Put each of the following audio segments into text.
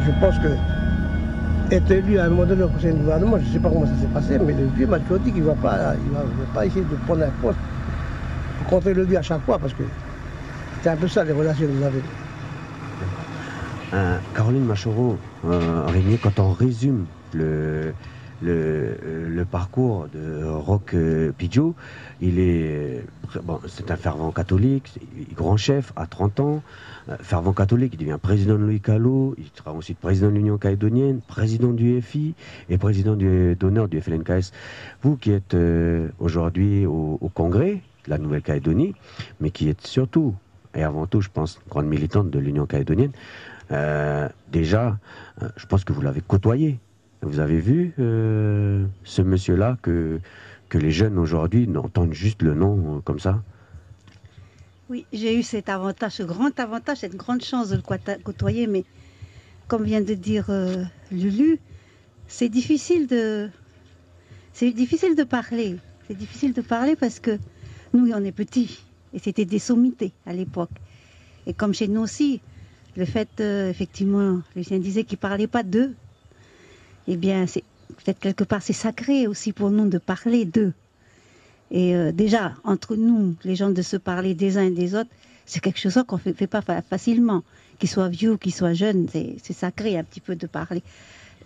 je pense que être élu à un moment donné au conseil de gouvernement, je ne sais pas comment ça s'est passé, mais le vieux m'a toujours dit qu'il ne va pas essayer de prendre un poste pour compter le lui à chaque fois, parce que c'est un peu ça les relations que vous avez. Caroline Machoro, Régnier, quand on résume le parcours de Roch Pidjo, c'est un fervent catholique, grand chef à 30 ans, fervent catholique, il devient président de l'OICALO, il sera ensuite président de l'Union calédonienne, président du FI et président d'honneur du FLNKS. Vous qui êtes aujourd'hui au Congrès de la Nouvelle-Calédonie, mais qui êtes surtout et avant tout, je pense, grande militante de l'Union calédonienne, déjà, je pense que vous l'avez côtoyé. Vous avez vu ce monsieur-là que les jeunes aujourd'hui entendent juste le nom comme ça? Oui, j'ai eu cet avantage, ce grand avantage, cette grande chance de le côtoyer, mais comme vient de dire Lulu, c'est difficile de parler. C'est difficile de parler parce que nous, on est petits, et c'était des sommités à l'époque. Et comme chez nous aussi, le fait, effectivement, Lucien disait qu'il ne parlait pas d'eux, eh bien, peut-être quelque part, c'est sacré aussi pour nous de parler d'eux. Et déjà, entre nous, les gens, de se parler des uns et des autres, c'est quelque chose qu'on ne fait pas facilement. Qu'ils soient vieux ou qu'ils soient jeunes, c'est sacré un petit peu de parler.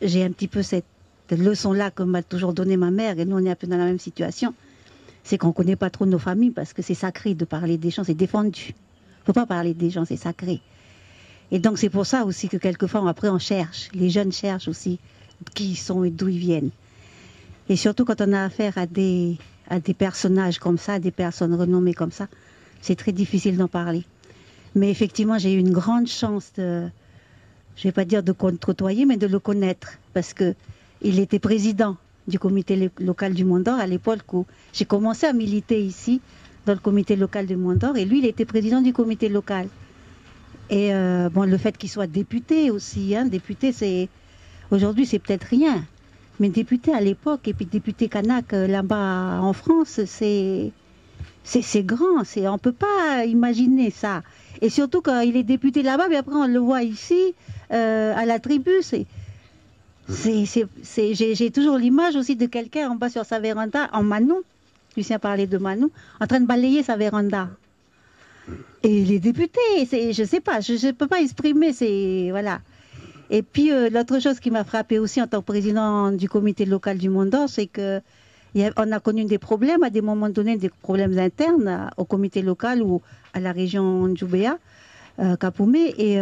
J'ai un petit peu cette leçon-là que m'a toujours donnée ma mère, et nous, on est un peu dans la même situation. C'est qu'on ne connaît pas trop nos familles parce que c'est sacré de parler des gens, c'est défendu. Il ne faut pas parler des gens, c'est sacré. Et donc, c'est pour ça aussi que quelquefois, après, on cherche. Les jeunes cherchent aussi qui ils sont et d'où ils viennent. Et surtout quand on a affaire à des personnages comme ça, des personnes renommées comme ça, c'est très difficile d'en parler. Mais effectivement, j'ai eu une grande chance de, je ne vais pas dire de côtoyer, mais de le connaître. Parce qu'il était président du comité local du Mont d'Or à l'époque où j'ai commencé à militer ici, dans le comité local du Mont d'Or, et lui, il était président du comité local. Et le fait qu'il soit député aussi, hein, député, aujourd'hui, c'est peut-être rien. Mais député à l'époque, et puis député kanak là-bas en France, c'est grand. On ne peut pas imaginer ça. Et surtout quand il est député là-bas, mais après on le voit ici, à la tribu. J'ai toujours l'image aussi de quelqu'un en bas sur sa véranda, en Manou. Lucien parlait de Manou, en train de balayer sa véranda. Et les députés, je ne sais pas, je ne peux pas exprimer, voilà. Et puis, l'autre chose qui m'a frappée aussi en tant que président du comité local du Mont d'Or, c'est qu'on a connu des problèmes, à des moments donnés, des problèmes internes au comité local ou à la région Djoubéa, Kapoumé, et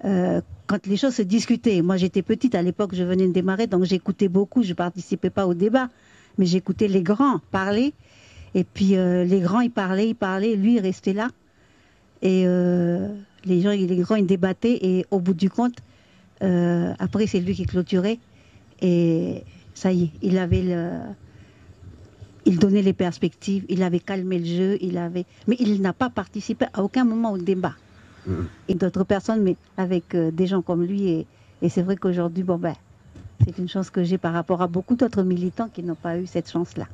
quand les choses se discutaient. Moi, j'étais petite à l'époque, je venais de démarrer, donc j'écoutais beaucoup, je ne participais pas au débat, mais j'écoutais les grands parler, et puis les grands, ils parlaient, lui, il restait là, et les grands, ils débattaient, et au bout du compte, après, c'est lui qui clôturait. Et ça y est, il donnait les perspectives, il avait calmé le jeu, mais il n'a pas participé à aucun moment au débat. Et d'autres personnes, mais avec des gens comme lui. Et c'est vrai qu'aujourd'hui, c'est une chance que j'ai par rapport à beaucoup d'autres militants qui n'ont pas eu cette chance-là.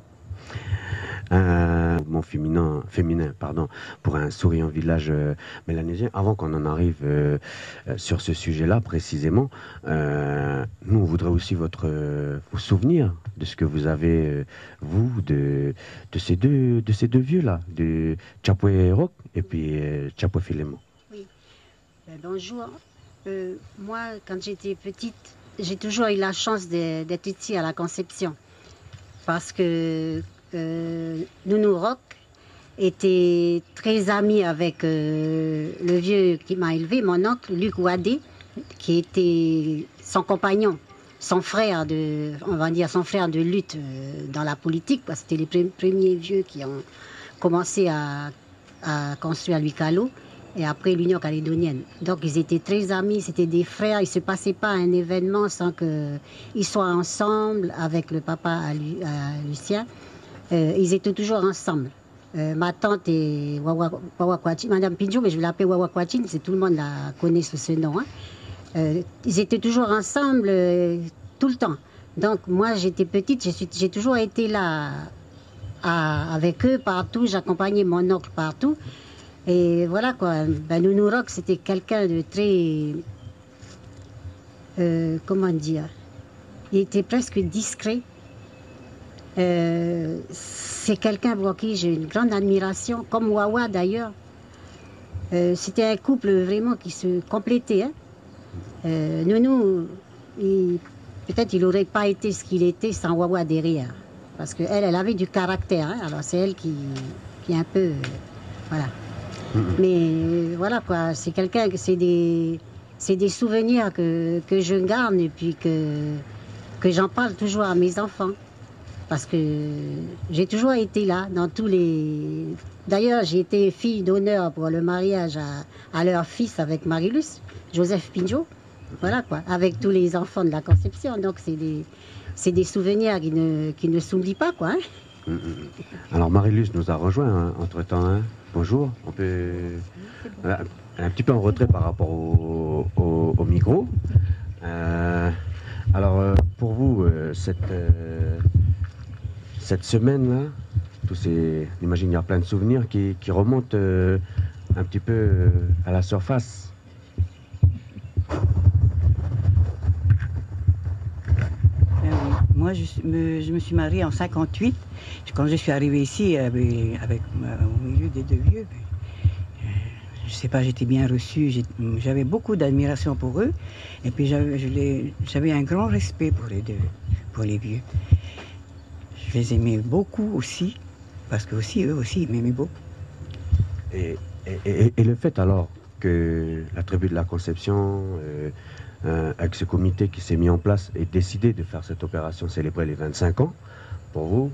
Un mouvement féminin, pour un souriant village mélanésien. Avant qu'on en arrive sur ce sujet-là précisément, nous on voudrait aussi vos souvenirs de ce que vous avez vous de ces deux vieux-là, de Tchapoué Roch et puis Tchapoué Filémon. Oui. Bonjour. Moi, quand j'étais petite, j'ai toujours eu la chance d'être ici à la Conception, parce que Nounou Roch était très ami avec le vieux qui m'a élevé, mon oncle Luc Wadé, qui était son compagnon, son frère de lutte dans la politique, parce que c'était les premiers vieux qui ont commencé à construire l'UICALO et après l'Union calédonienne. Donc ils étaient très amis, c'était des frères, il ne se passait pas un événement sans qu'ils soient ensemble avec le papa à Lucien. Ils étaient toujours ensemble. Ma tante est Wawa Kwachin, Madame Pidjo, mais je vais l'appeler Wawa Kwachin, tout le monde la connaît sous ce nom. Hein. Ils étaient toujours ensemble tout le temps. Donc moi j'étais petite, j'ai toujours été là avec eux partout, j'accompagnais mon oncle partout. Et voilà quoi, Nounou Roch c'était quelqu'un de très comment dire, il était presque discret. C'est quelqu'un pour qui j'ai une grande admiration, comme Wawa d'ailleurs. C'était un couple vraiment qui se complétait. Hein. Nounou, peut-être il n'aurait pas été ce qu'il était sans Wawa derrière. Parce qu'elle, elle avait du caractère. Hein. Alors c'est elle qui est un peu... voilà. Mais voilà quoi, c'est quelqu'un que c'est des souvenirs que je garde et puis que j'en parle toujours à mes enfants. Parce que j'ai toujours été là dans tous les... D'ailleurs, j'ai été fille d'honneur pour le mariage à leur fils avec Marilus, Joseph Pinjot. Voilà quoi, avec tous les enfants de la Conception. Donc c'est des souvenirs qui ne s'oublient pas quoi. Hein. Alors Marilus nous a rejoint entre-temps. Hein. Bonjour, on peut... un petit peu en retrait par rapport au micro. Alors pour vous, cette semaine-là, j'imagine il y a plein de souvenirs qui remontent un petit peu à la surface. Moi, je me suis mariée en 58. Quand je suis arrivée ici, au milieu des deux vieux, je ne sais pas, j'étais bien reçue. J'avais beaucoup d'admiration pour eux. Et puis, j'avais un grand respect pour les deux, pour les vieux. Je les aimais beaucoup aussi, parce que aussi, eux aussi, ils m'aimaient beaucoup. Et le fait alors que la tribu de la Conception... avec ce comité qui s'est mis en place et décidé de faire cette opération, célébrer les 25 ans, pour vous,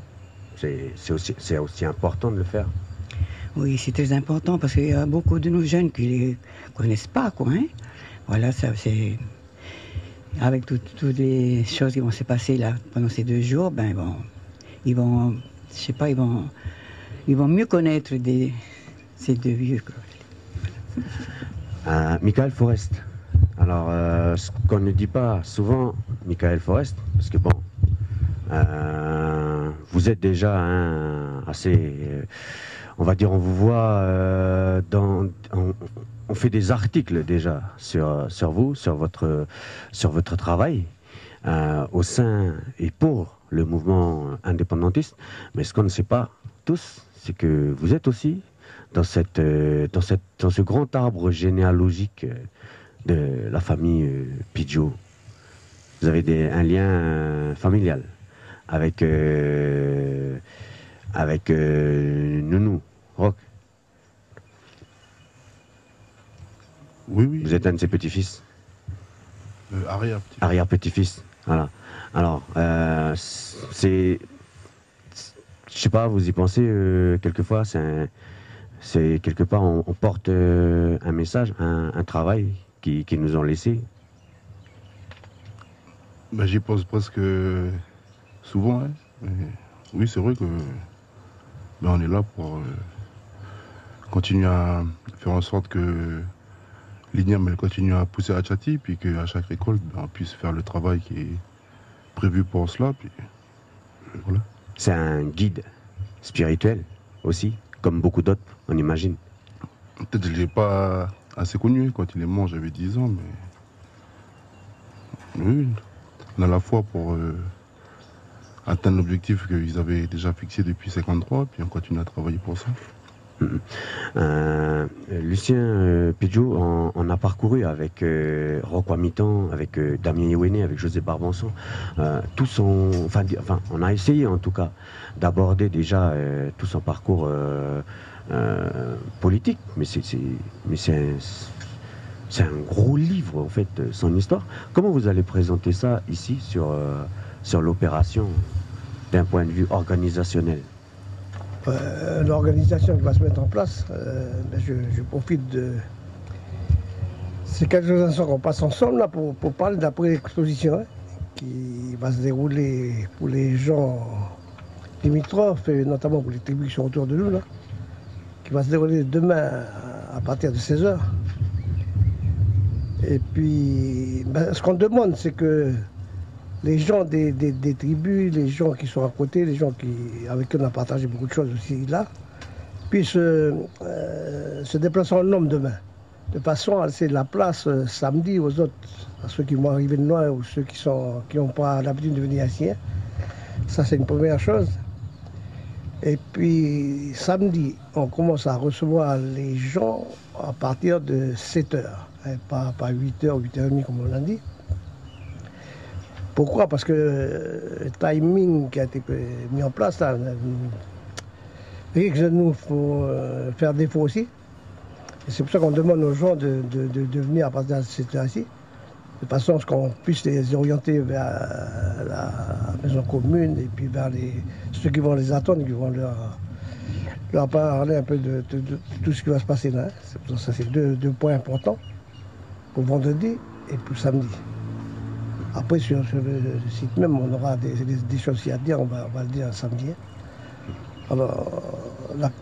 c'est aussi important de le faire? Oui, c'est très important parce qu'il y a beaucoup de nos jeunes qui ne les connaissent pas, quoi. Hein. Voilà, ça, c'est... Avec toutes les choses qui vont se passer là pendant ces 2 jours, ben ils vont, je sais pas, ils vont mieux connaître ces deux vieux. Michael Forest. Alors, ce qu'on ne dit pas souvent, Michael Forest, parce que bon, vous êtes déjà assez, on va dire, on vous voit on fait des articles déjà sur vous, sur votre travail au sein et pour le mouvement indépendantiste. Mais ce qu'on ne sait pas tous, c'est que vous êtes aussi dans ce grand arbre généalogique de la famille Pinjot. Vous avez un lien familial avec Nounou, Roch. Oui. Vous êtes un de ses petits-fils. Arrière-petit-fils. Arrière-petit-fils, voilà. Alors, je sais pas, vous y pensez quelquefois, c'est quelque part, on porte un message, un travail qui nous ont laissé. Ben, j'y pense presque souvent. Hein. Mais, oui, c'est vrai que on est là pour continuer à faire en sorte que l'INIAM elle continue à pousser à Tchati, puis qu'à chaque récolte, on puisse faire le travail qui est prévu pour cela. Puis, voilà. C'est un guide spirituel aussi, comme beaucoup d'autres, on imagine. Peut-être que je ne l'ai pas assez connu. Quand il est mort, j'avais 10 ans, mais oui, on a la foi pour atteindre l'objectif qu'ils avaient déjà fixé depuis 1953, puis on continue à travailler pour ça. Lucien Pinjot, on a parcouru avec Rocco Mitan, avec Damien Yewene, avec José Barbanson, on a essayé en tout cas d'aborder déjà tout son parcours politique, mais c'est un gros livre en fait, son histoire. Comment vous allez présenter ça ici sur l'opération d'un point de vue organisationnel? L'organisation qui va se mettre en place, je profite de ces quelques instants qu'on passe ensemble là, pour parler de la pré-exposition qui va se dérouler pour les gens limitrophes et notamment pour les tribus qui sont autour de nous, là, qui va se dérouler demain à partir de 16h. Et puis, ce qu'on demande, c'est que les gens des tribus, les gens qui sont à côté, les gens avec qui on a partagé beaucoup de choses aussi là, puissent se déplacer en nombre demain. de façon à laisser de la place samedi aux autres, à ceux qui vont arriver de loin ou ceux qui n'ont pas l'habitude de venir ici. Ça, c'est une première chose. Et puis, samedi, on commence à recevoir les gens à partir de 7 h, hein, pas 8 h, 8 h30 comme on l'a dit. Pourquoi? Parce que le timing qui a été mis en place, là, nous faut faire défaut aussi. Et c'est pour ça qu'on demande aux gens de venir à partir de cette heure-ci, de façon à ce qu'on puisse les orienter vers la maison commune et puis vers ceux qui vont les attendre, qui vont leur parler un peu de tout ce qui va se passer là. Ça, c'est deux points importants pour vendredi et pour samedi. Après, sur le site même, on aura des choses à dire, on va le dire samedi. Alors,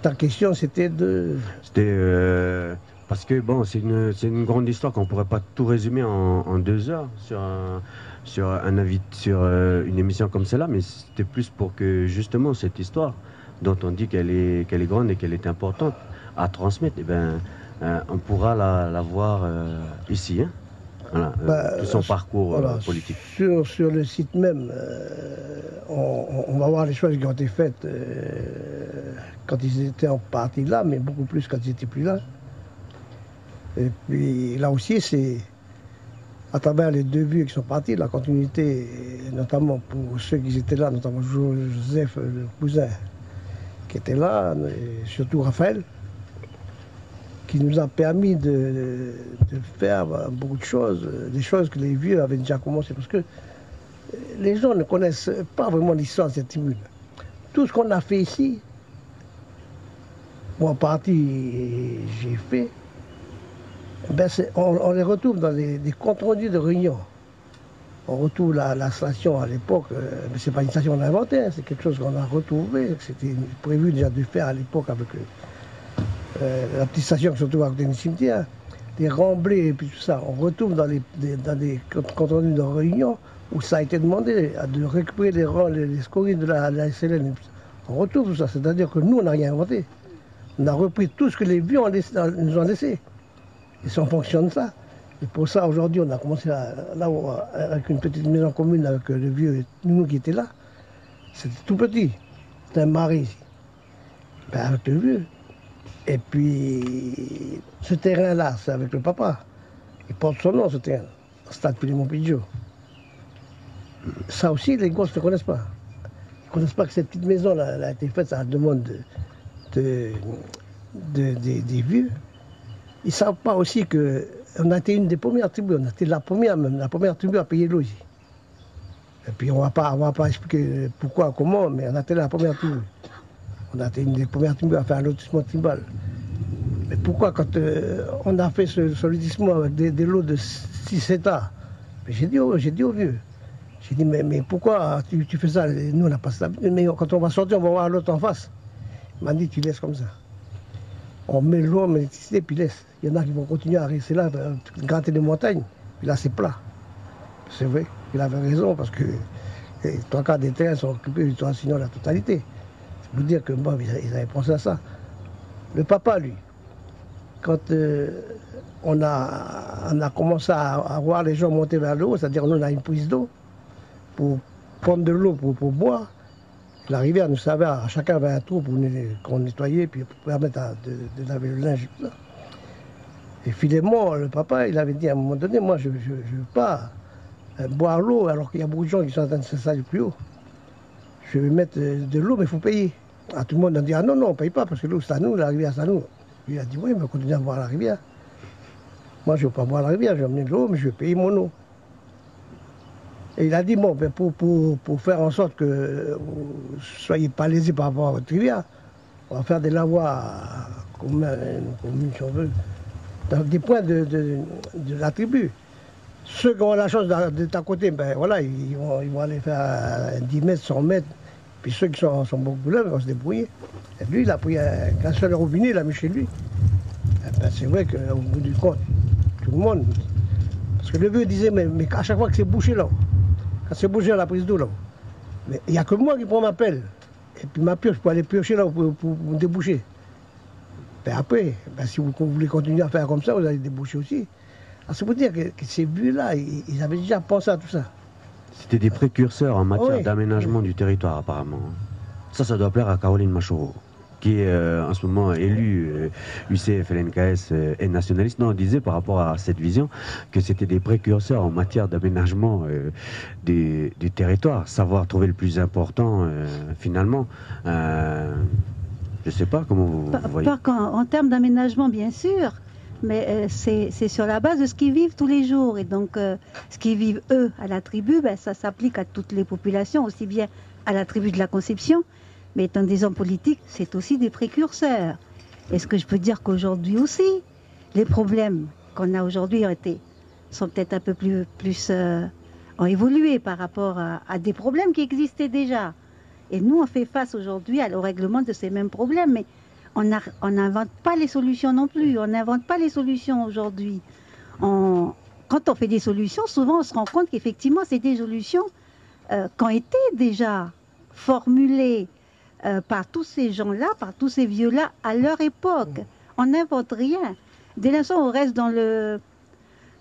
ta question, c'était de... C'était... parce que, bon, c'est une grande histoire qu'on ne pourrait pas tout résumer en 2 heures sur une émission comme celle-là, mais c'était plus pour que, justement, cette histoire, dont on dit qu'elle est grande et qu'elle est importante à transmettre, eh ben, on pourra la voir ici, hein. Voilà, tout son parcours politique. Sur le site même, on va voir les choses qui ont été faites quand ils étaient en partie là, mais beaucoup plus quand ils n'étaient plus là. Et puis là aussi, c'est à travers les 2 vieux qui sont partis, la continuité, notamment pour ceux qui étaient là, notamment Joseph, le cousin, qui était là, et surtout Raphaël, qui nous a permis de faire beaucoup de choses, des choses que les vieux avaient déjà commencé. Parce que les gens ne connaissent pas vraiment l'histoire de cette tribune. Tout ce qu'on a fait ici, moi en partie j'ai fait, ben on les retrouve dans des comptes rendus de réunions. On retrouve la station à l'époque, mais ce n'est pas une station qu'on a inventée, c'est quelque chose qu'on a retrouvé. C'était prévu déjà de faire à l'époque avec la petite station qui se trouve à côté du cimetière, les remblais et puis tout ça. On retrouve dans des comptes rendus de réunion où ça a été demandé de récupérer les scories de la SLN. On retrouve tout ça, c'est-à-dire que nous, on n'a rien inventé. On a repris tout ce que les vieux nous ont laissé. Et c'est en fonction de ça. Et pour ça, aujourd'hui, on a commencé avec une petite maison commune avec le vieux nous qui était là. C'était tout petit. C'était un marais ici. Ben, avec le vieux. Et puis, ce terrain-là, c'est avec le papa. Il porte son nom, ce terrain. Stade Philémon-Pidgeot. Ça aussi, les gosses ne connaissent pas. Ils ne connaissent pas que cette petite maison-là elle a été faite à la demande des vieux. Ils ne savent pas aussi qu'on a été une des premières tribus. On a été la première tribu à payer l'eau ici. Et puis, on ne va pas expliquer pourquoi, comment, mais on a été la première tribu. On a été une des premières tribus à faire un lotissement tribal. Mais pourquoi, quand on a fait ce lotissement avec des lots de 6-7 ans, j'ai dit au vieux, j'ai dit, mais pourquoi tu fais ça? Nous, on n'a pas ça. Mais quand on va sortir, on va voir l'autre en face. Il m'a dit, tu laisses comme ça. On met l'eau, on met l'électricité, puis laisse. Il y en a qui vont continuer à rester là, gratter les montagnes. Puis là, c'est plat. C'est vrai, il avait raison, parce que les 3/4 des terrains sont occupés du toit, sinon la totalité. Vous dire que bon, ils avaient pensé à ça. Le papa, lui, quand on a commencé à voir les gens monter vers le haut, c'est-à-dire on a une prise d'eau pour prendre de l'eau pour boire, la rivière nous servait à chacun avait un trou pour qu'on nettoyait, puis pour permettre de laver le linge et tout ça. Et Philémon, le papa, il avait dit à un moment donné, moi je ne veux pas boire l'eau alors qu'il y a beaucoup de gens qui sont en train de s'installer plus haut. Je vais mettre de l'eau, mais il faut payer. Ah, tout le monde a dit, ah non, on ne paye pas, parce que l'eau c'est à nous, la rivière c'est à nous. Lui a dit, oui, mais continuez à boire la rivière. Moi, je ne veux pas boire la rivière, je vais emmener de l'eau, mais je vais payer mon eau. Et il a dit, bon, ben, pour faire en sorte que vous ne soyez pas lésés par rapport à votre rivière, on va faire des lavoirs communes, si on veut, dans des points de la tribu. Ceux qui ont la chance d'être à côté, ben voilà, ils vont aller faire 10 mètres, 100 mètres. Puis ceux qui sont beaucoup plus là, ils vont se débrouiller. Et lui, il a pris un seul robinet, il l'a mis chez lui. Et ben, c'est vrai qu'au bout du compte, tout le monde. Parce que le vieux disait, mais à chaque fois que c'est bouché là, quand c'est bouché à la prise d'eau là, mais il n'y a que moi qui prends ma pelle. Et puis ma pioche pour aller piocher là pour me déboucher. Ben après, si vous voulez continuer à faire comme ça, vous allez déboucher aussi. Alors c'est pour dire que ces buts-là, ils avaient déjà pensé à tout ça. C'était des précurseurs en matière Oui. d'aménagement du territoire, apparemment. Ça doit plaire à Caroline Machoro, qui est en ce moment élue UCF, LNKS et nationaliste. Non, on disait par rapport à cette vision que c'était des précurseurs en matière d'aménagement du territoire, savoir trouver le plus important finalement. Je ne sais pas comment vous voyez. En termes d'aménagement, bien sûr, mais c'est sur la base de ce qu'ils vivent tous les jours. Et donc, ce qu'ils vivent, eux, à la tribu, ça s'applique à toutes les populations, aussi bien à la tribu de la Conception, mais étant des hommes politiques, c'est aussi des précurseurs. Est-ce que je peux dire qu'aujourd'hui aussi, les problèmes qu'on a aujourd'hui sont peut-être un peu plus ont évolué par rapport à des problèmes qui existaient déjà. Et nous, on fait face aujourd'hui au règlement de ces mêmes problèmes, mais on n'invente pas les solutions non plus. On n'invente pas les solutions aujourd'hui. Quand on fait des solutions, souvent on se rend compte qu'effectivement, c'est des solutions qui ont été déjà formulées par tous ces gens-là, par tous ces vieux-là, à leur époque. On n'invente rien. Dès l'instant où on reste dans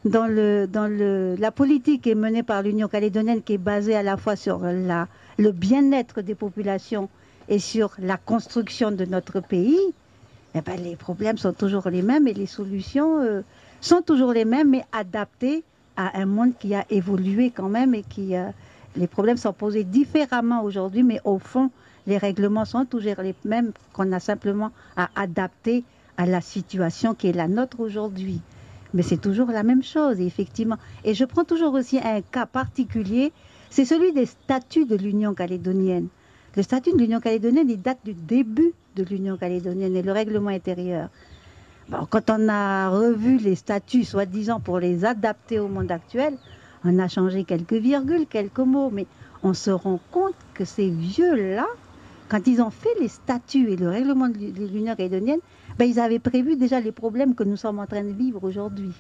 la politique qui est menée par l'Union calédonienne, qui est basée à la fois sur le bien-être des populations et sur la construction de notre pays, eh ben, les problèmes sont toujours les mêmes et les solutions sont toujours les mêmes, mais adaptées à un monde qui a évolué quand même et les problèmes sont posés différemment aujourd'hui, mais au fond, les règlements sont toujours les mêmes, qu'on a simplement à adapter à la situation qui est la nôtre aujourd'hui. Mais c'est toujours la même chose, effectivement. Et je prends toujours aussi un cas particulier, c'est celui des statuts de l'Union calédonienne. Le statut de l'Union calédonienne, il date du début de l'Union calédonienne et le règlement intérieur. Bon, quand on a revu les statuts, soi-disant pour les adapter au monde actuel, on a changé quelques virgules, quelques mots, mais on se rend compte que ces vieux-là, quand ils ont fait les statuts et le règlement de l'Union calédonienne, ben, ils avaient prévu déjà les problèmes que nous sommes en train de vivre aujourd'hui.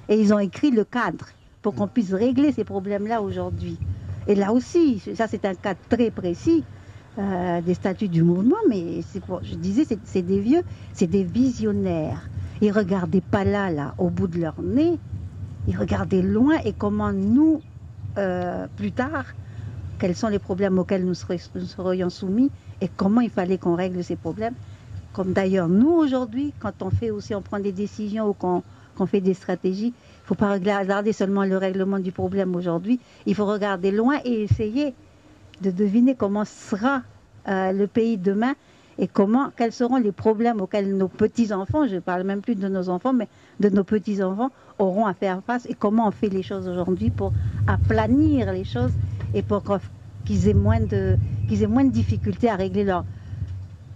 Et ils ont écrit le cadre pour qu'on puisse régler ces problèmes-là aujourd'hui. Et là aussi, ça c'est un cas très précis des statuts du mouvement, mais je disais, c'est des vieux, c'est des visionnaires. Ils ne regardaient pas là, au bout de leur nez, ils regardaient loin et comment nous, plus tard, quels sont les problèmes auxquels nous serions soumis et comment il fallait qu'on règle ces problèmes. Comme d'ailleurs nous aujourd'hui, quand on prend des décisions ou qu'on fait des stratégies, il ne faut pas regarder seulement le règlement du problème aujourd'hui, il faut regarder loin et essayer de deviner comment sera le pays demain et quels seront les problèmes auxquels nos petits-enfants, je ne parle même plus de nos enfants, mais de nos petits-enfants auront à faire face et comment on fait les choses aujourd'hui pour aplanir les choses et pour qu'ils aient moins de difficultés à régler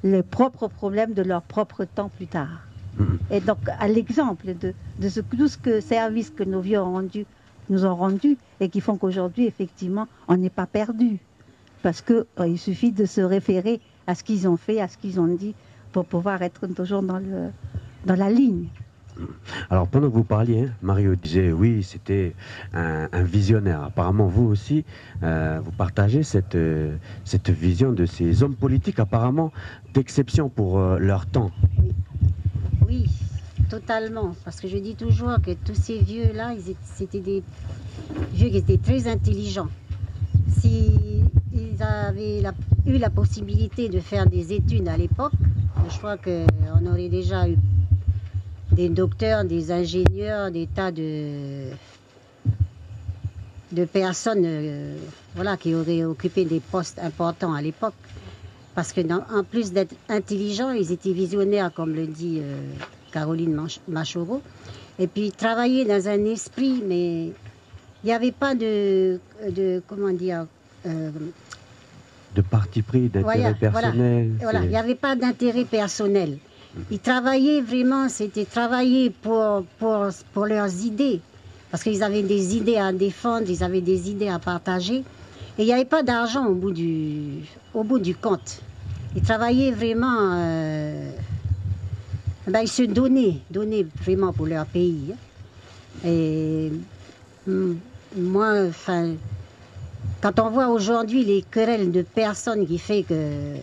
les propres problèmes de leur propre temps plus tard. Et donc, à l'exemple de tout ce service que nos vieux nous ont rendu et qui font qu'aujourd'hui, effectivement, on n'est pas perdu. Parce qu'il suffit de se référer à ce qu'ils ont fait, à ce qu'ils ont dit, pour pouvoir être toujours dans la ligne. Alors, pendant que vous parliez, Mario disait, oui, c'était un visionnaire. Apparemment, vous aussi, vous partagez cette vision de ces hommes politiques, apparemment, d'exception pour leur temps. Oui, totalement. Parce que je dis toujours que tous ces vieux-là, c'était des vieux qui étaient très intelligents. S'ils avaient eu la possibilité de faire des études à l'époque, je crois qu'on aurait déjà eu des docteurs, des ingénieurs, des tas de personnes qui auraient occupé des postes importants à l'époque. Parce que en plus d'être intelligents, ils étaient visionnaires, comme le dit Caroline Machoro. Et puis ils travaillaient dans un esprit, mais il n'y avait pas de parti pris, d'intérêt personnel. Voilà, il n'y avait pas d'intérêt personnel. Ils travaillaient vraiment, c'était travailler pour leurs idées. Parce qu'ils avaient des idées à défendre, ils avaient des idées à partager. Et il n'y avait pas d'argent au bout du compte. Ils travaillaient vraiment, ils se donnaient vraiment pour leur pays. Et moi, quand on voit aujourd'hui les querelles de personnes qui fait que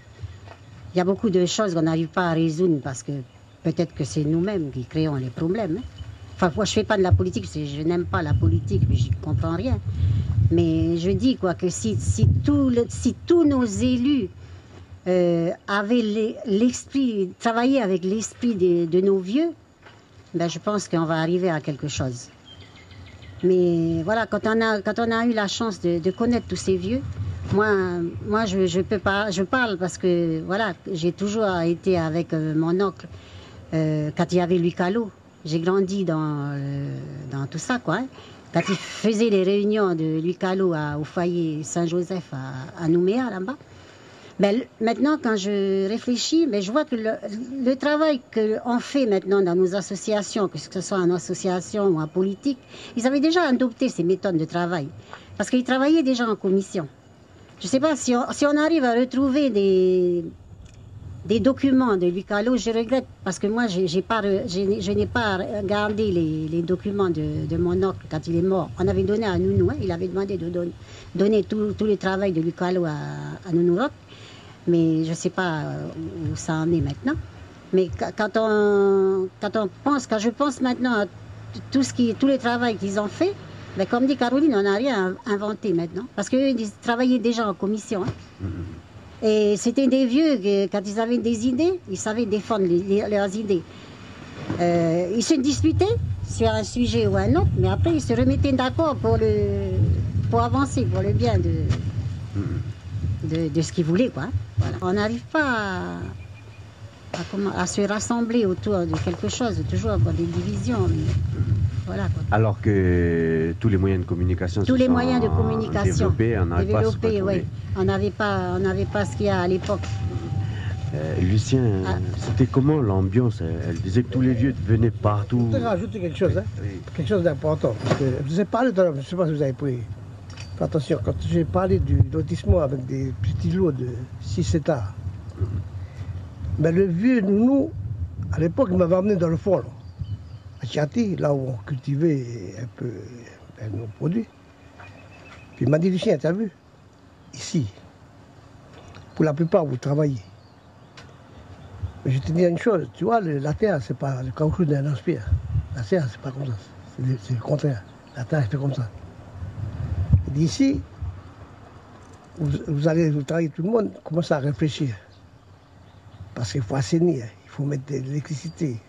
il y a beaucoup de choses qu'on n'arrive pas à résoudre parce que peut-être que c'est nous-mêmes qui créons les problèmes. Hein. Enfin, moi, je ne fais pas de la politique, parce que je n'aime pas la politique, mais j'y comprends rien. Mais je dis quoi, que si tous nos élus avaient l'esprit, travaillaient avec l'esprit de nos vieux, ben, je pense qu'on va arriver à quelque chose. Mais voilà, quand on a eu la chance de connaître tous ces vieux, moi je peux pas, je parle parce que voilà, j'ai toujours été avec mon oncle quand il y avait Louis Callot. J'ai grandi dans tout ça, quoi. Hein. Quand il faisait les réunions de Louis Callot au foyer Saint-Joseph à Nouméa, là-bas. Ben, maintenant, quand je réfléchis, ben, je vois que le travail qu'on fait maintenant dans nos associations, que ce soit en association ou en politique, ils avaient déjà adopté ces méthodes de travail. Parce qu'ils travaillaient déjà en commission. Je ne sais pas si on arrive à retrouver des documents de Louis Callot, je regrette, parce que moi, je n'ai pas regardé les documents de mon oncle quand il est mort. On avait donné à Nounou, hein, il avait demandé de donner tout le travail de Louis Callot à Nounou Roch. Mais je ne sais pas où ça en est maintenant. Mais quand je pense maintenant à tous les travaux qu'ils ont fait, ben comme dit Caroline, on n'a rien inventé maintenant. Parce qu'eux, ils travaillaient déjà en commission. Hein. Et c'était des vieux, quand ils avaient des idées, ils savaient défendre leurs idées. Ils se disputaient sur un sujet ou un autre, mais après, ils se remettaient d'accord pour avancer, pour le bien de ce qu'ils voulaient, quoi. Voilà. On n'arrive pas à se rassembler autour de quelque chose, toujours avoir des divisions. Mais voilà, quoi. Alors que tous les moyens de communication développés, on n'arrive pas à se retrouver. Ouais. On n'avait pas ce qu'il y a à l'époque. Lucien, c'était comment l'ambiance? Elle disait que tous les vieux venaient partout. Je voudrais rajouter quelque chose, hein? Oui. Quelque chose d'important. Je vous ai parlé tout à l'heure, je ne sais pas si vous avez pris. Attention, quand j'ai parlé du lotissement avec des petits lots de 6 hectares, ben le vieux Nounou, à l'époque, il m'avait emmené dans le fond, là, à Chiati, là où on cultivait un peu nos produits. Puis il m'a dit, Lucien, tu as vu, ici, pour la plupart, vous travaillez. Mais je te dis une chose, tu vois, la terre, c'est pas le caoutchouc d'un lance-pierre. La terre, c'est pas comme ça, c'est le contraire. La terre, c'est comme ça. D'ici, vous allez travailler tout le monde, commencez à réfléchir. Parce qu'il faut assainir, il faut mettre de l'électricité.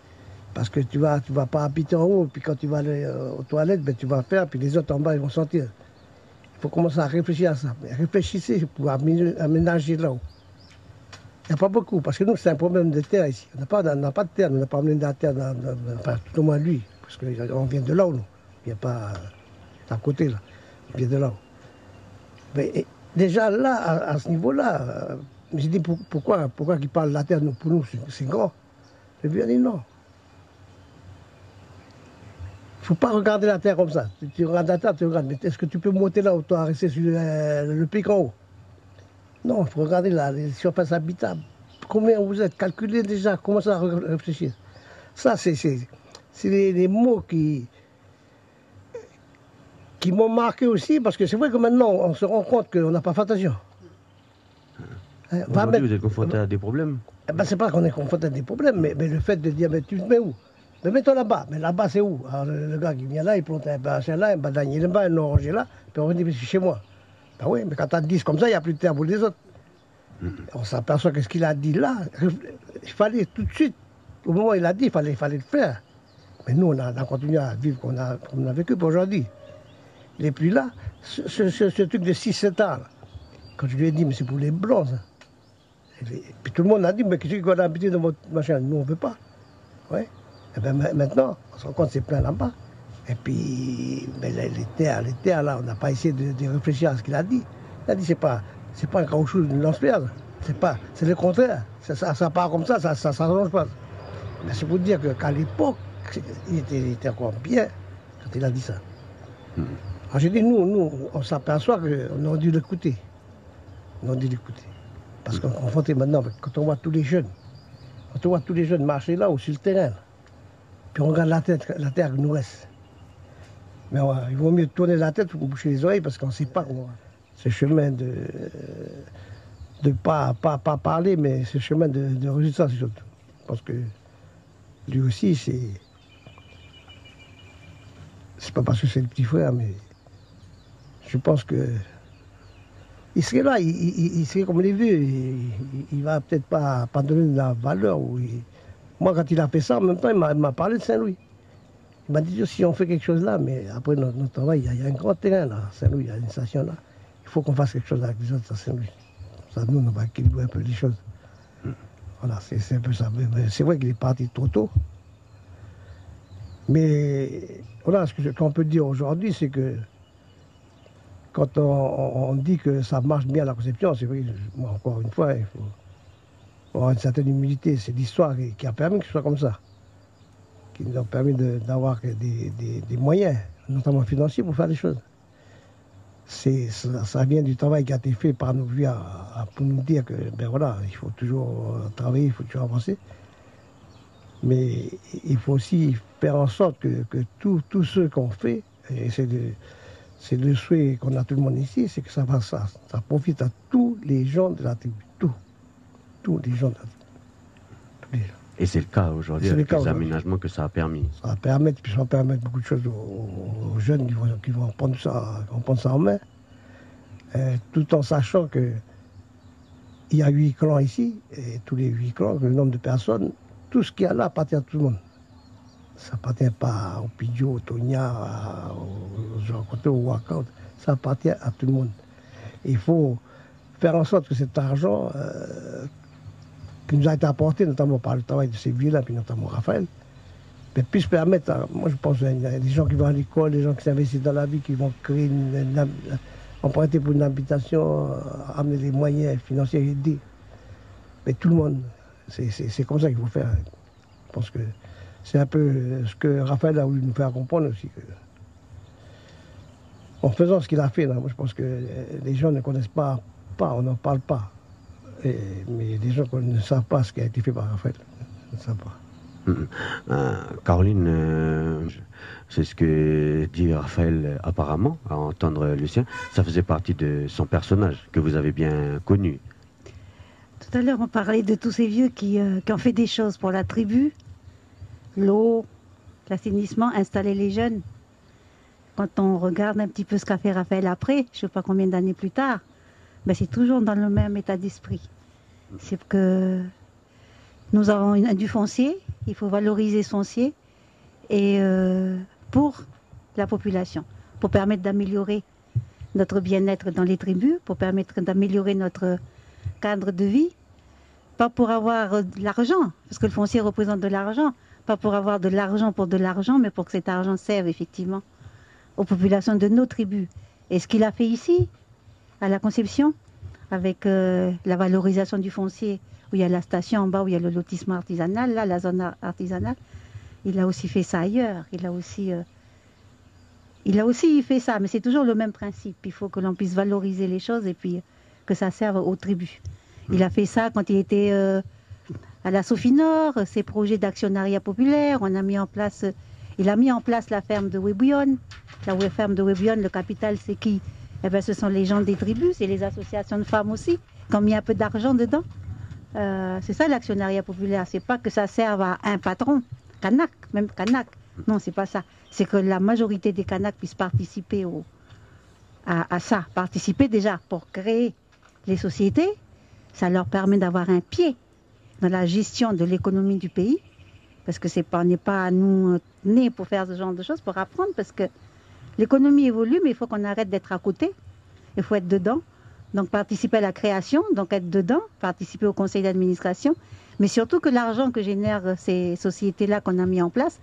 Parce que tu vas pas habiter en haut, puis quand tu vas aller aux toilettes, ben, tu vas faire, puis les autres en bas, ils vont sortir. Il faut commencer à réfléchir à ça. Mais réfléchissez pour aménager là-haut. Il n'y a pas beaucoup, parce que nous, c'est un problème de terre ici. On n'a pas de terre, on n'a pas amené de la terre, enfin, tout au moins lui, parce qu'on vient de là, nous. Il n'y a pas à côté, là. Bien de là. Mais déjà là, à ce niveau-là, j'ai dit pourquoi qu'ils parlent de la terre, pour nous, c'est grand. Le vieux a dit non. Il ne faut pas regarder la terre comme ça. Tu regardes la terre, tu regardes, mais est-ce que tu peux monter là où tu as resté sur le pic en haut? Non, il faut regarder là, les surfaces habitables. Combien vous êtes? Calculez déjà, commencez à réfléchir. Ça, c'est les mots qui m'ont marqué aussi, parce que c'est vrai que maintenant, on se rend compte qu'on n'a pas fait attention. Aujourd'hui, vous êtes confronté à des problèmes? Ben, c'est pas qu'on est confronté à des problèmes, mais le fait de dire, mais tu te mets où? Mais mets-toi là-bas. Mais là-bas, c'est où? Alors, le gars qui vient là, il plante un bassin là, un badanier là-bas, un oranger là, puis on dit, mais c'est chez moi. Ben oui, mais quand tu as 10 comme ça, il n'y a plus de terre pour les autres. On s'aperçoit que ce qu'il a dit là, il fallait tout de suite, au moment où il a dit, il fallait le faire. Mais nous, on a continué à vivre comme on a vécu pour aujourd'hui. Il n'est plus là. Ce truc de 6 hectares, quand je lui ai dit, mais c'est pour les blancs, ça. Et puis tout le monde a dit, mais qu'est-ce qu'on a habité dans votre machin? Nous, on ne veut pas. Ouais. Et bien maintenant, on se rend compte que c'est plein là-bas. Et puis, ben, les terres là, on n'a pas essayé de réfléchir à ce qu'il a dit. Il a dit, c'est pas un caoutchouc d'une lance-pierre. C'est le contraire. Ça part comme ça s'arrange pas. Mais c'est pour dire qu'à l'époque, il était encore bien quand il a dit ça. Alors j'ai dit, nous, on s'aperçoit qu'on aurait dû l'écouter. On aurait dû l'écouter. Parce qu'on est confronté maintenant, quand on voit tous les jeunes, marcher là ou sur le terrain, puis on regarde la terre qui nous reste. Mais il vaut mieux tourner la tête ou boucher les oreilles parce qu'on ne sait pas ce chemin de pas parler, mais ce chemin de résistance surtout. Parce que lui aussi, c'est pas parce que c'est le petit frère, mais je pense que il serait là, il serait comme les vieux, il va peut-être pas donner de la valeur. Moi, quand il a fait ça, en même temps, il m'a parlé de Saint-Louis. Il m'a dit, si on fait quelque chose là, mais après notre travail, il y a un grand terrain là, Saint-Louis, il y a une station là. Il faut qu'on fasse quelque chose avec les autres à Saint-Louis. Ça, nous, on va équilibrer un peu les choses. Voilà, c'est un peu ça. Mais c'est vrai qu'il est parti trop tôt. Mais voilà, ce qu'on peut dire aujourd'hui, c'est que quand on dit que ça marche bien la conception, c'est vrai, moi, encore une fois, il faut avoir une certaine humilité. C'est l'histoire qui a permis que ce soit comme ça, qui nous a permis d'avoir des moyens, notamment financiers, pour faire des choses. Ça vient du travail qui a été fait par nos vieux pour nous dire que, ben voilà, il faut toujours travailler, il faut toujours avancer. Mais il faut aussi faire en sorte que tout ce qu'on fait, et c'est le souhait qu'on a tout le monde ici, c'est que ça profite à tous les gens de la tribu. Tous les gens de la tribu. Tous les gens. Et c'est le cas aujourd'hui avec les aménagements que ça a permis. Ça va permettre beaucoup de choses aux jeunes qui vont prendre ça en main, tout en sachant qu'il y a 8 clans ici, et tous les 8 clans, le nombre de personnes, tout ce qu'il y a là appartient à tout le monde. Ça n'appartient pas au Pidjo, au Tonia, aux Jean Côté, au Waka, ça appartient à tout le monde. Et il faut faire en sorte que cet argent qui nous a été apporté, notamment par le travail de ces vieux-là, puis notamment Raphaël, puisse permettre, moi je pense qu'il y a des gens qui vont à l'école, des gens qui s'investissent dans la vie, qui vont créer emprunter pour une habitation, amener les moyens financiers et aider. Mais tout le monde, c'est comme ça qu'il faut faire. Je pense que c'est un peu ce que Raphaël a voulu nous faire comprendre aussi. En faisant ce qu'il a fait, là, moi je pense que les gens ne connaissent pas, on n'en parle pas. Mais les gens ne savent pas ce qui a été fait par Raphaël. Ils ne savent pas. Caroline, c'est ce que dit Raphaël apparemment, à entendre Lucien. Ça faisait partie de son personnage que vous avez bien connu. Tout à l'heure, on parlait de tous ces vieux qui ont fait des choses pour la tribu. L'eau, l'assainissement, installer les jeunes. Quand on regarde un petit peu ce qu'a fait Raphaël après, je ne sais pas combien d'années plus tard, ben c'est toujours dans le même état d'esprit. C'est que nous avons du foncier, il faut valoriser ce foncier et pour la population, pour permettre d'améliorer notre bien-être dans les tribus, pour permettre d'améliorer notre cadre de vie, pas pour avoir de l'argent, parce que le foncier représente de l'argent, pas pour avoir de l'argent pour de l'argent, mais pour que cet argent serve effectivement aux populations de nos tribus. Et ce qu'il a fait ici, à la Conception, avec la valorisation du foncier, où il y a la station en bas, où il y a le lotissement artisanal, là, la zone artisanale, il a aussi fait ça ailleurs. Il a aussi fait ça, mais c'est toujours le même principe. Il faut que l'on puisse valoriser les choses et puis que ça serve aux tribus. Il a fait ça quand il était à la Sophie-Nord, ses projets d'actionnariat populaire. Il a mis en place la ferme de Wébouillon. La ferme de Wébouillon, le capital, c'est qui? Eh bien, ce sont les gens des tribus, c'est les associations de femmes aussi, qui ont mis un peu d'argent dedans. C'est ça l'actionnariat populaire. C'est pas que ça serve à un patron, Kanak, même Kanak. Non, c'est pas ça. C'est que la majorité des Kanaks puissent participer à ça. Participer déjà pour créer les sociétés. Ça leur permet d'avoir un pied dans la gestion de l'économie du pays. Parce que on n'est pas nous nés pour faire ce genre de choses, pour apprendre, parce que l'économie évolue, mais il faut qu'on arrête d'être à côté. Il faut être dedans. Donc participer à la création, donc être dedans, participer au conseil d'administration, mais surtout que l'argent que génèrent ces sociétés-là qu'on a mis en place,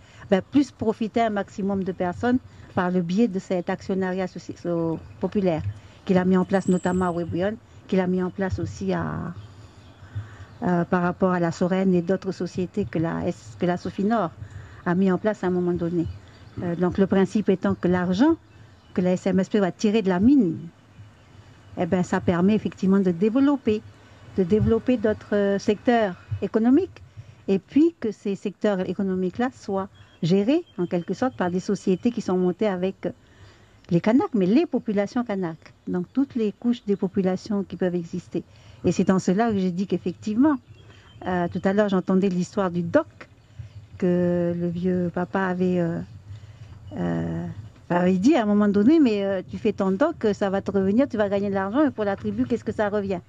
plus profiter un maximum de personnes par le biais de cet actionnariat populaire qu'il a mis en place notamment à Wébouillon, qu'il a mis en place aussi par rapport à la Sorène et d'autres sociétés que la Sophie-Nord a mis en place à un moment donné. Donc le principe étant que l'argent que la SMSP va tirer de la mine, ça permet effectivement de développer d'autres secteurs économiques et puis que ces secteurs économiques-là soient gérés en quelque sorte par des sociétés qui sont montées avec les Kanaks, mais les populations Kanaks, donc toutes les couches des populations qui peuvent exister. Et c'est en cela que j'ai dit qu'effectivement, tout à l'heure j'entendais l'histoire du DOC, que le vieux papa avait dit à un moment donné, mais tu fais ton doc, ça va te revenir, tu vas gagner de l'argent, et pour la tribu, qu'est-ce que ça revient?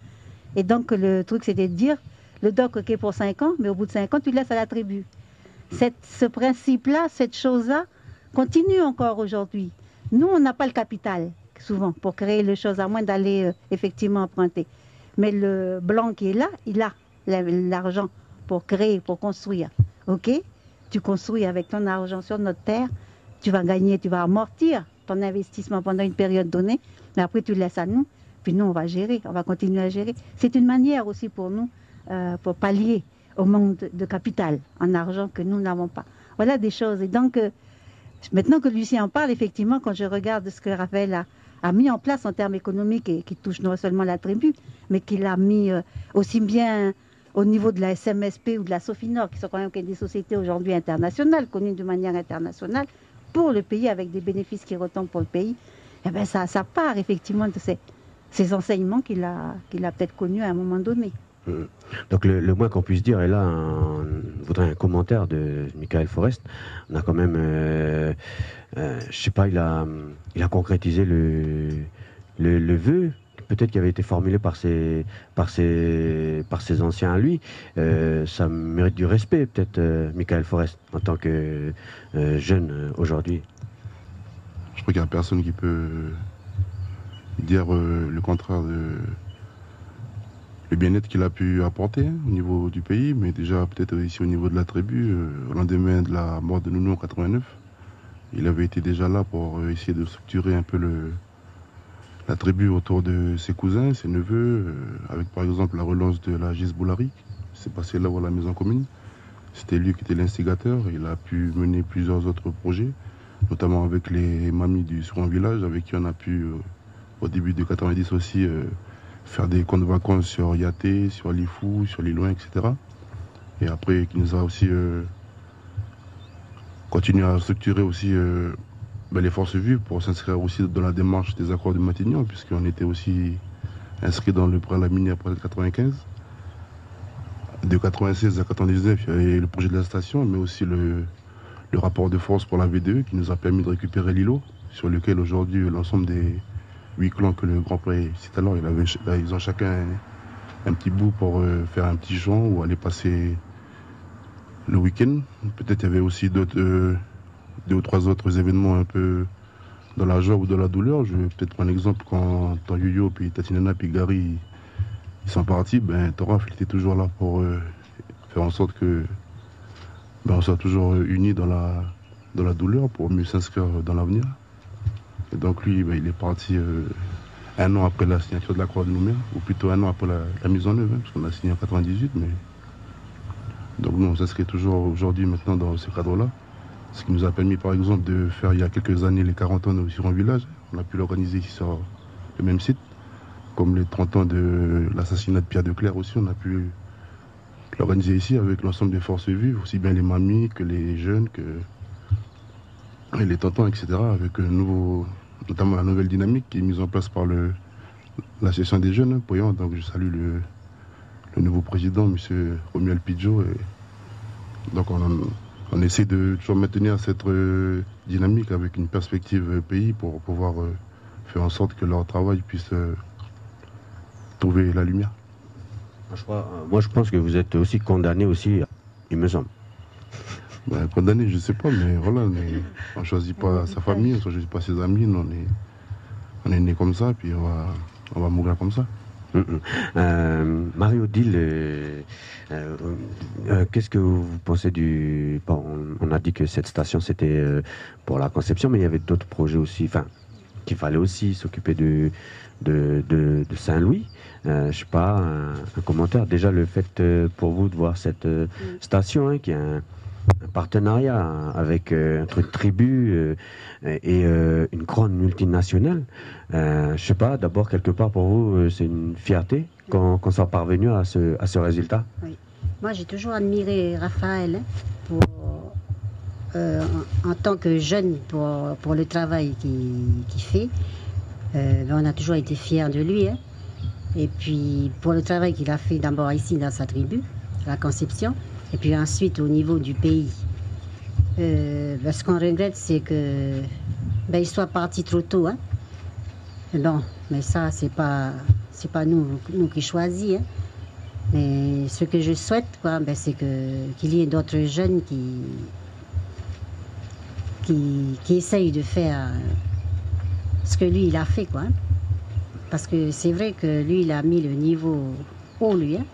Et donc le truc, c'était de dire, le doc, ok, pour 5 ans, mais au bout de 5 ans, tu le laisses à la tribu. Ce principe-là, cette chose-là, continue encore aujourd'hui. Nous, on n'a pas le capital, souvent, pour créer les choses, à moins d'aller effectivement emprunter. Mais le blanc qui est là, il a l'argent pour créer, pour construire. Ok? Tu construis avec ton argent sur notre terre, tu vas gagner, tu vas amortir ton investissement pendant une période donnée, mais après tu le laisses à nous, puis nous on va gérer, on va continuer à gérer. C'est une manière aussi pour nous, pour pallier au manque de capital en argent que nous n'avons pas. Voilà des choses. Et donc, maintenant que Lucien en parle, effectivement, quand je regarde ce que Raphaël a mis en place en termes économiques et qui touche non seulement la tribu, mais qu'il a mis aussi bien au niveau de la SMSP ou de la Sofinor, qui sont quand même des sociétés aujourd'hui internationales, connues de manière internationale, pour le pays, avec des bénéfices qui retombent pour le pays, eh bien ça part effectivement de ces enseignements qu'il a peut-être connus à un moment donné. Donc le moins qu'on puisse dire, et là je voudrais un commentaire de Michael Forest, on a quand même, je sais pas, il a concrétisé le vœu, peut-être qui avait été formulé par ses anciens à lui. Ça mérite du respect, peut-être, Michael Forest, en tant que jeune aujourd'hui. Je crois qu'il n'y a personne qui peut dire le contraire de le bien-être qu'il a pu apporter au niveau du pays, mais déjà peut-être ici au niveau de la tribu, au lendemain de la mort de Nounou en 89. Il avait été déjà là pour essayer de structurer un peu la tribu autour de ses cousins, ses neveux, avec par exemple la relance de la Gisboulari, qui s'est passée là à la maison commune. C'était lui qui était l'instigateur. Il a pu mener plusieurs autres projets, notamment avec les mamies du second village, avec qui on a pu, au début de 90 aussi, faire des camps de vacances sur Yaté, sur Lifou, sur Liloin, etc. Et après, qui nous a aussi continué à structurer aussi les forces vives pour s'inscrire aussi dans la démarche des accords de Matignon, puisqu'on était aussi inscrit dans le préalable minier après 95. De 96 à 99, il y avait le projet de la station, mais aussi le rapport de force pour la VDE qui nous a permis de récupérer l'îlot, sur lequel aujourd'hui l'ensemble des 8 clans que le grand prix cite alors, ils ont chacun un petit bout pour faire un petit champ ou aller passer le week-end. Peut-être il y avait aussi deux ou trois autres événements un peu dans la joie ou dans la douleur. Je vais peut-être prendre l'exemple quand Yoyo, puis Tatinana, puis Gary, ils sont partis, Toraf il était toujours là pour faire en sorte que on soit toujours unis dans la douleur pour mieux s'inscrire dans l'avenir. Et donc lui, il est parti 1 an après la signature de l'accord de Nouméa, ou plutôt 1 an après la mise en œuvre, parce qu'on a signé en 98. Mais... Donc nous, on s'inscrit toujours aujourd'hui maintenant dans ce cadre-là. Ce qui nous a permis par exemple de faire il y a quelques années les 40 ans sur un village. On a pu l'organiser ici sur le même site. Comme les 30 ans de l'assassinat de Pierre de Clerc aussi, on a pu l'organiser ici avec l'ensemble des forces vives, aussi bien les mamies que les jeunes, que les tontons, etc. Avec notamment la nouvelle dynamique qui est mise en place par l'association des jeunes, Poyon. Donc je salue le nouveau président, M. Romuald Pidjo. Et donc on essaie de toujours maintenir cette dynamique avec une perspective pays pour pouvoir faire en sorte que leur travail puisse trouver la lumière. Moi je pense que vous êtes aussi condamné aussi, il me semble. Condamné, je ne sais pas, mais voilà, on ne choisit pas sa famille, on ne choisit pas ses amis, on est né comme ça, puis on va mourir comme ça. Marie-Odile, qu'est-ce que vous pensez du... Bon, on a dit que cette station c'était pour la conception, mais il y avait d'autres projets aussi, qu'il fallait aussi s'occuper de Saint-Louis. Je sais pas, un commentaire. Déjà le fait pour vous de voir cette station qui est un partenariat avec entre une tribu et une grande multinationale. Je sais pas, d'abord quelque part pour vous c'est une fierté qu'on soit parvenu à ce résultat. Oui. Moi j'ai toujours admiré Raphaël en tant que jeune pour le travail qu'il fait. On a toujours été fiers de lui. Et puis pour le travail qu'il a fait d'abord ici dans sa tribu, la conception, et puis ensuite au niveau du pays. Ce qu'on regrette, c'est que il soit parti trop tôt. Hein. Bon, mais ça, c'est pas nous qui choisissons. Hein. Mais ce que je souhaite, c'est qu'il y ait d'autres jeunes qui essayent de faire ce que lui, il a fait, quoi. Hein. Parce que c'est vrai que lui, il a mis le niveau haut, lui. Hein.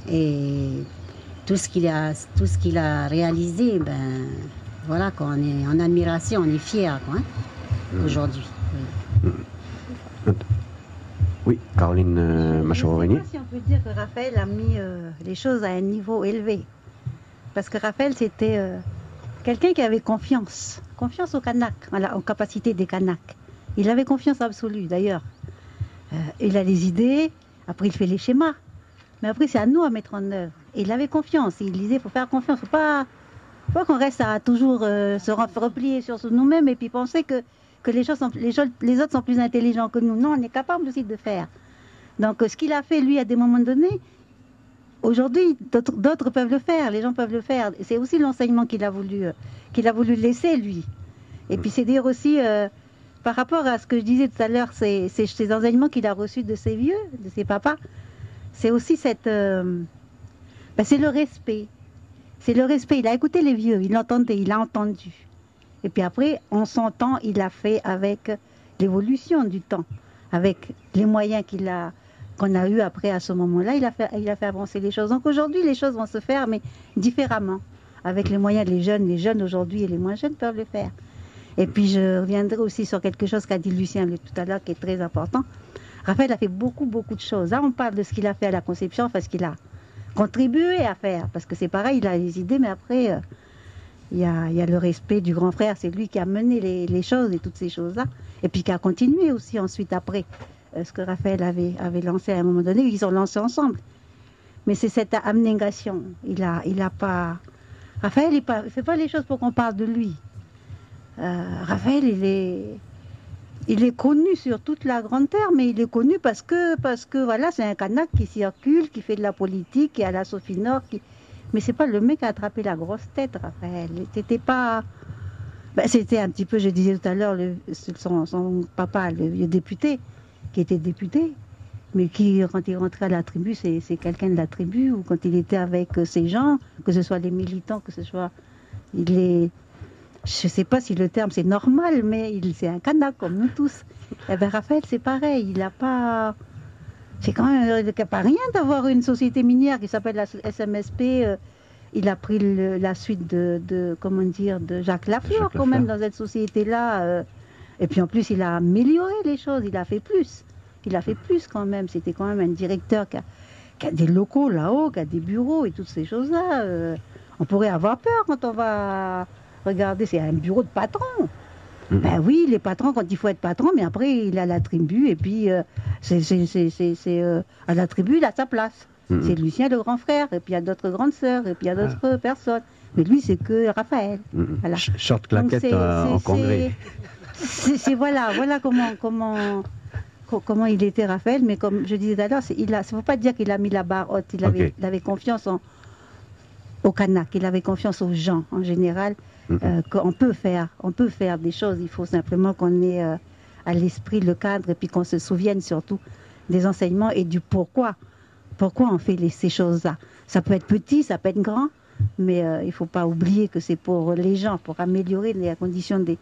Et tout ce qu'il a réalisé, voilà, qu'on est en admiration, on est fiers, quoi, hein, aujourd'hui. Oui. Oui, Caroline Machoro-Régnier. Je ne sais pas si on peut dire que Raphaël a mis les choses à un niveau élevé. Parce que Raphaël, c'était quelqu'un qui avait confiance aux Kanaks, aux capacités des Kanaks. Il avait confiance absolue, d'ailleurs. Il a les idées, après il fait les schémas. Mais après, c'est à nous à mettre en œuvre. Et il avait confiance. Il disait, il faut faire confiance. Il ne faut pas qu'on reste à toujours se replier sur nous-mêmes et puis penser que les autres sont plus intelligents que nous. Non, on est capable aussi de faire. Donc, ce qu'il a fait, lui, à des moments donnés, aujourd'hui, d'autres peuvent le faire. Les gens peuvent le faire. C'est aussi l'enseignement qu'il a voulu laisser, lui. Et puis, c'est dire aussi, par rapport à ce que je disais tout à l'heure, ces enseignements qu'il a reçus de ses vieux, de ses papas, c'est aussi c'est le respect. C'est le respect. Il a écouté les vieux, il l'entendait, il a entendu. Et puis après, en son temps, il a fait avec l'évolution du temps, avec les moyens qu'on a eu après à ce moment-là, il a fait avancer les choses. Donc aujourd'hui, les choses vont se faire, mais différemment, avec les moyens des jeunes. Les jeunes aujourd'hui et les moins jeunes peuvent le faire. Et puis je reviendrai aussi sur quelque chose qu'a dit Lucien tout à l'heure, qui est très important. Raphaël a fait beaucoup, beaucoup de choses. Là, on parle de ce qu'il a fait à la conception, enfin ce qu'il a contribué à faire, parce que c'est pareil, il a les idées, mais après, il y a le respect du grand frère, c'est lui qui a mené les choses et toutes ces choses-là, et puis qui a continué aussi ensuite après, ce que Raphaël avait lancé à un moment donné, ils ont lancé ensemble. Mais c'est cette abnégation, Raphaël, il ne fait pas les choses pour qu'on parle de lui. Raphaël, il est connu sur toute la grande terre, mais il est connu parce que voilà, c'est un Kanak qui circule, qui fait de la politique, qui est à la Sophie Nord. Mais c'est pas le mec qui a attrapé la grosse tête, Raphaël. C'était pas. C'était un petit peu, je disais tout à l'heure, son papa, le vieux député, qui était député, mais qui, quand il rentrait à la tribu, c'est quelqu'un de la tribu, ou quand il était avec ces gens, que ce soit les militants, que ce soit. Je ne sais pas si le terme c'est normal, mais c'est un Kanak comme nous tous. Eh bien, Raphaël, c'est pareil, il n'a pas. C'est quand même pas rien d'avoir une société minière qui s'appelle la SMSP. Il a pris la suite de Jacques Lafleur, quand même, dans cette société-là. Et puis en plus, il a amélioré les choses, il a fait plus. Il a fait plus quand même. C'était quand même un directeur qui a des locaux là-haut, qui a des bureaux et toutes ces choses-là. On pourrait avoir peur quand on va. Regardez, c'est un bureau de patron. Ben oui, les patrons, quand il faut être patron, mais après, il a la tribu, et puis à la tribu, il a sa place. C'est Lucien, le grand frère, et puis il y a d'autres grandes sœurs, et puis il y a d'autres personnes. Mais lui, c'est que Raphaël. Voilà. Short claquette en congrès. Voilà comment il était, Raphaël, mais comme je disais tout à l'heure, il ne faut pas dire qu'il a mis la barre haute, il avait confiance au Kanak, il avait confiance aux gens en général. Qu'on peut faire des choses, il faut simplement qu'on ait à l'esprit le cadre et puis qu'on se souvienne surtout des enseignements et du pourquoi on fait ces choses-là. Ça peut être petit, ça peut être grand, mais il ne faut pas oublier que c'est pour les gens, pour améliorer les conditions de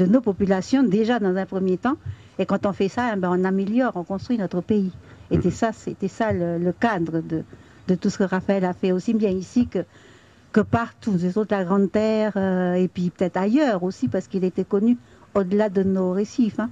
nos populations déjà dans un premier temps, et quand on fait ça, on améliore, on construit notre pays. Et c'était ça le cadre de tout ce que Raphaël a fait, aussi bien ici que partout, c'est toute la grande terre, et puis peut-être ailleurs aussi, parce qu'il était connu au-delà de nos récifs. Hein.